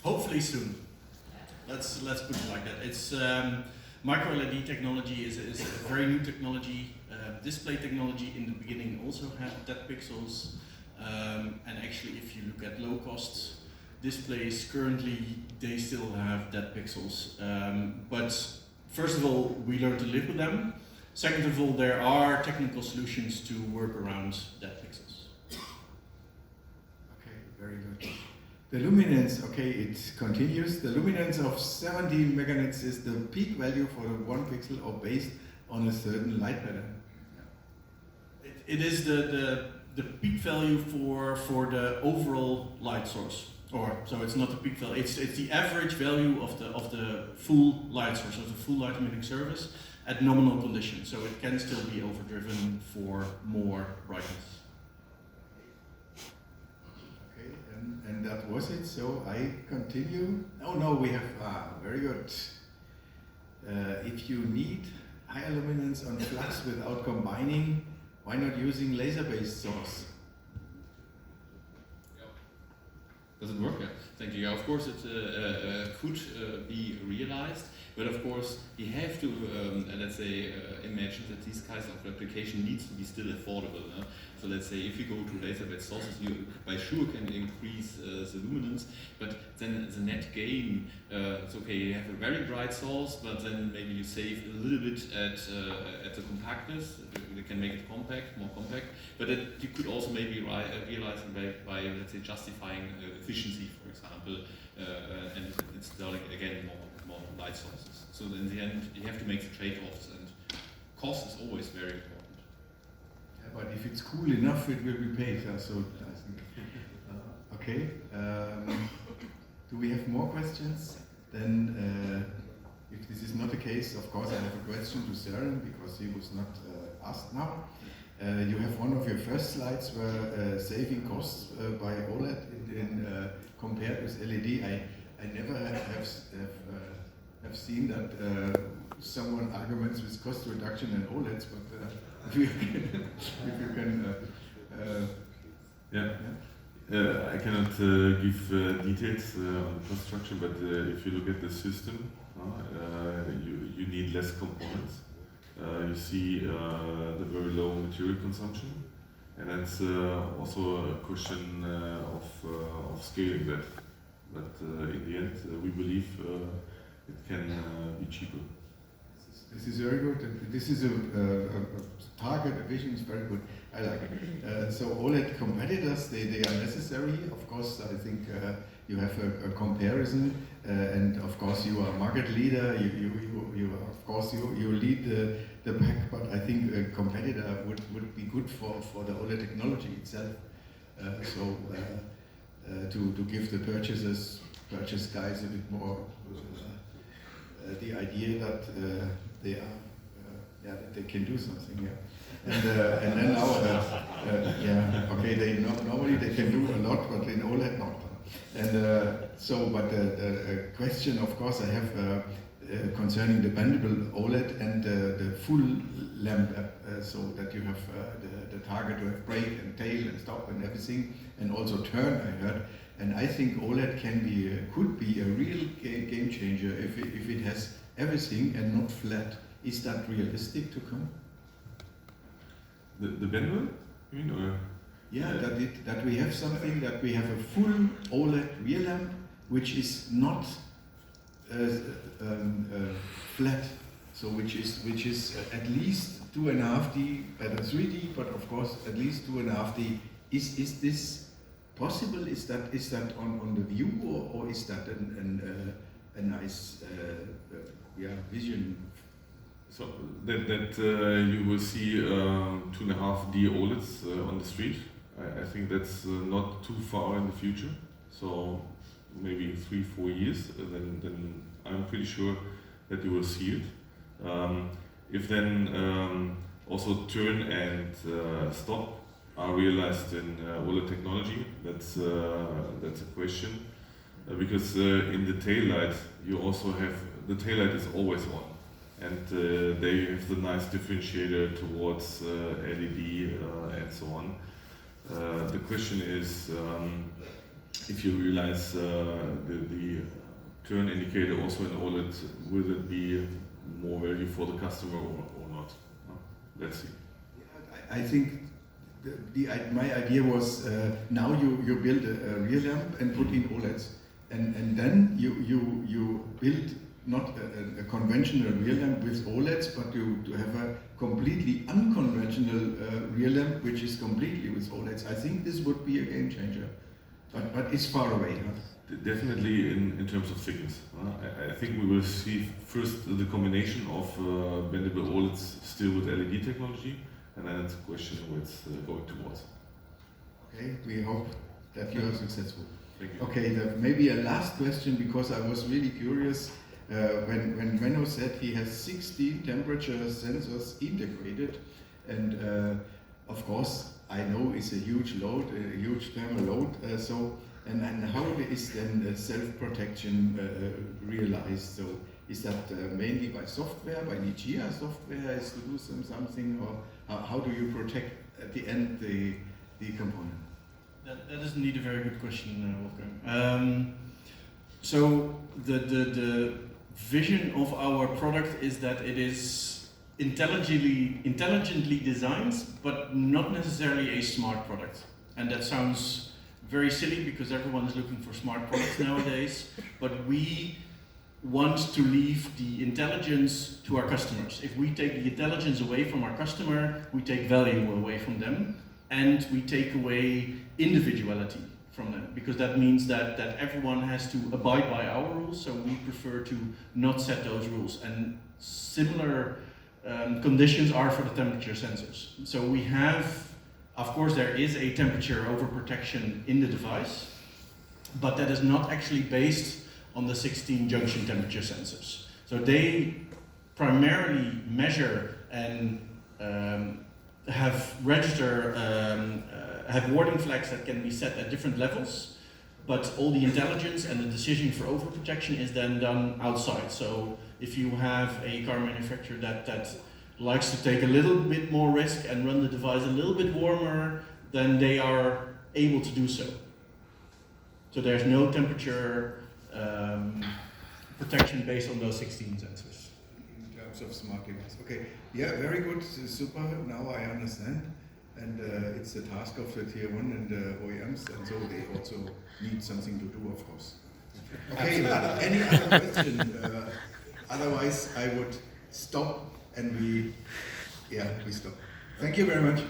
Hopefully soon. Let's put it like that. It's micro LED technology is a very new technology. Display technology in the beginning also had dead pixels, and actually, if you look at low cost displays currently, they still have dead pixels. But first of all, we learn to live with them. Second of all, there are technical solutions to work around dead pixels. Okay, very good. The luminance, okay, it continues. The luminance of 17 meganits is the peak value for the 1 pixel or based on a certain light pattern. It is the peak value for the overall light source. So it's not the peak value, it's the average value of the full light source, of the full light emitting surface at nominal conditions. So it can still be overdriven for more brightness. Okay, and that was it. So I continue. Oh no, we have, very good. If you need higher luminance on flux without combining, why not using laser-based source? Does it work? Yeah. Thank you. Yeah, of course, it could be realized, but of course, you have to, let's say, imagine that these kinds of application needs to be still affordable. So let's say if you go to laser-based sources, you by sure can increase the luminance, but then the net gain, it's okay, you have a very bright source, but then maybe you save a little bit at the compactness. You can make it compact, more compact, but you could also maybe realize it by let's say justifying efficiency, for example, and installing again more light sources. So in the end, you have to make the trade-offs, and cost is always very important. Yeah, but if it's cool enough, it will be paid. So I think. Okay. Do we have more questions? Then, if this is not the case, of course, I have a question to Søren because he was not asked now. You have one of your first slides where saving costs by OLED compared with LED. I never have seen that someone arguments with cost reduction and OLEDs, but if you can I cannot give details on the cost structure, but if you look at the system, you need less components. You see the very low material consumption, and that's also a question of scaling that. But in the end, we believe it can be cheaper. This is very good. This is a target, a vision is very good. I like it. So OLED competitors, they are necessary. Of course, I think you have a comparison, and of course you are a market leader. You lead the pack, but I think a competitor would be good for the OLED technology itself. To give the purchase guys a bit more the idea that they can do something. Yeah. And then now, normally they can do a lot, but in OLED not. And but the question, of course, I have concerning the bendable OLED and the full lamp, so that you have the target to have brake and tail and stop and everything, and also turn. I heard, and I think OLED could be a real game changer if it has everything and not flat. Is that realistic to come? The bendable, you mean, or? Yeah, that we have something, that we have a full OLED real lamp which is not flat, so which is at least 2.5D at a 3D, but of course at least 2.5D. Is this possible? Is that on the view, or is that a nice vision? So that you will see 2.5D OLEDs on the street. I think that's not too far in the future. So maybe 3-4 years, then I'm pretty sure that you will see it. If then also turn and stop are realized in OLED technology, that's a question. Because in the taillight, you also have, the taillight is always on. And they have the nice differentiator towards LED and so on. The question is if you realize the turn indicator also in OLED, will it be more value for the customer or not? Let's see. I think my idea was now you build a rear lamp and put in OLEDs, and then you build not a conventional rear lamp with OLEDs, but to have a completely unconventional rear lamp which is completely with OLEDs. I think this would be a game changer, but it's far away. Huh? Definitely in terms of thickness. I think we will see first the combination of bendable OLEDs still with LED technology, and then it's a question where it's going towards. Okay, we hope that you are successful. Thank you. Okay, maybe a last question, because I was really curious when Menno said he has 16 temperature sensors integrated, and of course I know it's a huge load, a huge thermal load. And how is then self-protection realized? So is that mainly by software, by Nichia software has to do something, or how do you protect at the end the component? That is indeed a very good question, Wolfgang. So the vision of our product is that it is intelligently designed, but not necessarily a smart product. And that sounds very silly because everyone is looking for smart products nowadays, but we want to leave the intelligence to our customers. If we take the intelligence away from our customer, we take value away from them, and we take away individuality from them, because that means that everyone has to abide by our rules, so we prefer to not set those rules. And similar conditions are for the temperature sensors. So we have, of course, there is a temperature overprotection in the device, but that is not actually based on the 16 junction temperature sensors. So they primarily measure and have warning flags that can be set at different levels, but all the intelligence and the decision for overprotection is then done outside. So if you have a car manufacturer that likes to take a little bit more risk and run the device a little bit warmer, then they are able to do so. So there's no temperature protection based on those 16 sensors. In terms of smart device. Okay, yeah, very good, super, now I understand. And it's the task of the tier 1 and OEMs, and so they also need something to do, of course. Okay, any other question? Otherwise I would stop, and we stop. Thank you very much.